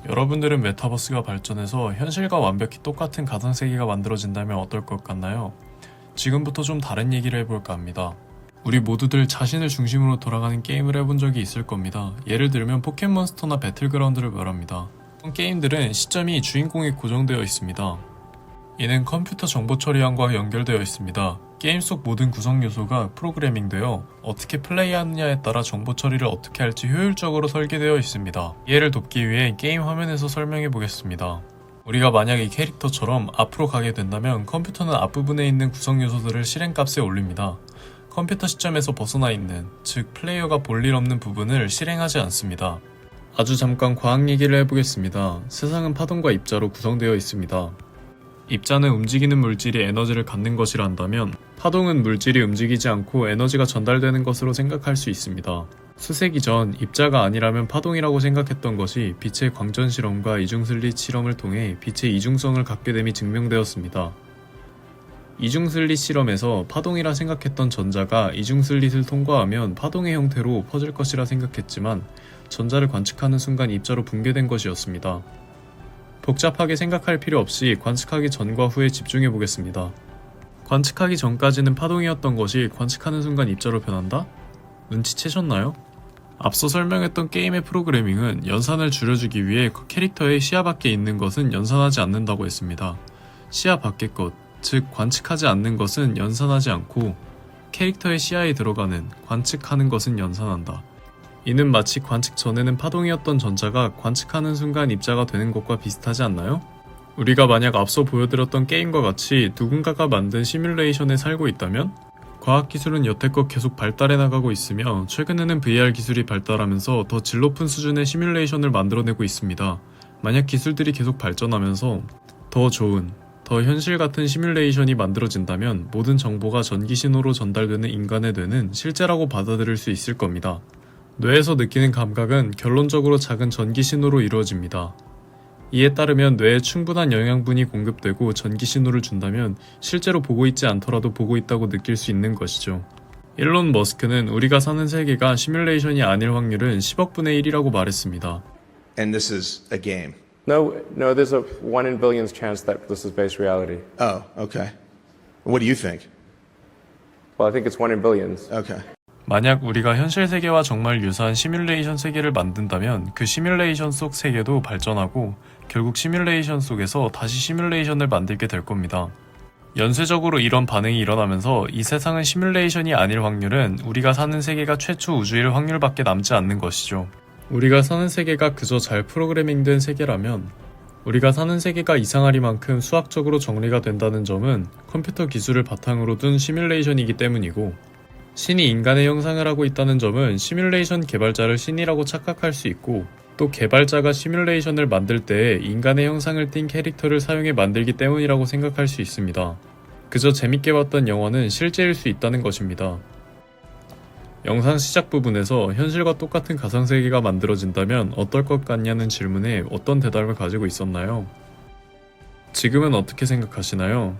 여러분들은 메타버스가 발전해서 현실과 완벽히 똑같은 가상세계가 만들어진다면 어떨 것 같나요? 지금부터 좀 다른 얘기를 해볼까 합니다. 우리 모두들 자신을 중심으로 돌아가는 게임을 해본 적이 있을 겁니다. 예를 들면 포켓몬스터나 배틀그라운드를 말합니다. 이런 게임들은 시점이 주인공에 고정되어 있습니다. 이는 컴퓨터 정보 처리함과 연결되어 있습니다. 게임 속 모든 구성 요소가 프로그래밍되어 어떻게 플레이하느냐에 따라 정보 처리를 어떻게 할지 효율적으로 설계되어 있습니다. 이해를 돕기 위해 게임 화면에서 설명해 보겠습니다. 우리가 만약 이 캐릭터처럼 앞으로 가게 된다면 컴퓨터는 앞부분에 있는 구성 요소들을 실행값에 올립니다. 컴퓨터 시점에서 벗어나 있는, 즉 플레이어가 볼 일 없는 부분을 실행하지 않습니다. 아주 잠깐 과학 얘기를 해보겠습니다. 세상은 파동과 입자로 구성되어 있습니다. 입자는 움직이는 물질이 에너지를 갖는 것이라 한다면 파동은 물질이 움직이지 않고 에너지가 전달되는 것으로 생각할 수 있습니다. 수세기 전 입자가 아니라면 파동이라고 생각했던 것이 빛의 광전 실험과 이중슬릿 실험을 통해 빛의 이중성을 갖게 됨이 증명되었습니다. 이중슬릿 실험에서 파동이라 생각했던 전자가 이중슬릿을 통과하면 파동의 형태로 퍼질 것이라 생각했지만 전자를 관측하는 순간 입자로 붕괴된 것이었습니다. 복잡하게 생각할 필요 없이 관측하기 전과 후에 집중해 보겠습니다. 관측하기 전까지는 파동이었던 것이 관측하는 순간 입자로 변한다? 눈치채셨나요? 앞서 설명했던 게임의 프로그래밍은 연산을 줄여주기 위해 캐릭터의 시야 밖에 있는 것은 연산하지 않는다고 했습니다. 시야 밖의 것, 즉 관측하지 않는 것은 연산하지 않고 캐릭터의 시야에 들어가는 관측하는 것은 연산한다. 이는 마치 관측 전에는 파동이었던 전자가 관측하는 순간 입자가 되는 것과 비슷하지 않나요? 우리가 만약 앞서 보여드렸던 게임과 같이 누군가가 만든 시뮬레이션에 살고 있다면 과학기술은 여태껏 계속 발달해 나가고 있으며 최근에는 VR 기술이 발달하면서 더 질 높은 수준의 시뮬레이션을 만들어내고 있습니다. 만약 기술들이 계속 발전하면서 더 좋은, 더 현실 같은 시뮬레이션이 만들어진다면 모든 정보가 전기신호로 전달되는 인간의 뇌는 실제라고 받아들일 수 있을 겁니다. 뇌에서 느끼는 감각은 결론적으로 작은 전기신호로 이루어집니다. 이에 따르면 뇌에 충분한 영양분이 공급되고 전기신호를 준다면 실제로 보고 있지 않더라도 보고 있다고 느낄 수 있는 것이죠. 일론 머스크는 우리가 사는 세계가 시뮬레이션이 아닐 확률은 10억 분의 1이라고 말했습니다. And this is a game. No, there's a 1 in billions chance that this is based reality. Oh, okay. What do you think? Well, I think it's 1 in billions. Okay. 만약 우리가 현실 세계와 정말 유사한 시뮬레이션 세계를 만든다면 그 시뮬레이션 속 세계도 발전하고 결국 시뮬레이션 속에서 다시 시뮬레이션을 만들게 될 겁니다. 연쇄적으로 이런 반응이 일어나면서 이 세상은 시뮬레이션이 아닐 확률은 우리가 사는 세계가 최초 우주일 확률밖에 남지 않는 것이죠. 우리가 사는 세계가 그저 잘 프로그래밍된 세계라면 우리가 사는 세계가 이상하리만큼 수학적으로 정리가 된다는 점은 컴퓨터 기술을 바탕으로 둔 시뮬레이션이기 때문이고 신이 인간의 형상을 하고 있다는 점은 시뮬레이션 개발자를 신이라고 착각할 수 있고 또 개발자가 시뮬레이션을 만들 때 인간의 형상을 띈 캐릭터를 사용해 만들기 때문이라고 생각할 수 있습니다. 그저 재밌게 봤던 영화는 실제일 수 있다는 것입니다. 영상 시작 부분에서 현실과 똑같은 가상세계가 만들어진다면 어떨 것 같냐는 질문에 어떤 대답을 가지고 있었나요? 지금은 어떻게 생각하시나요?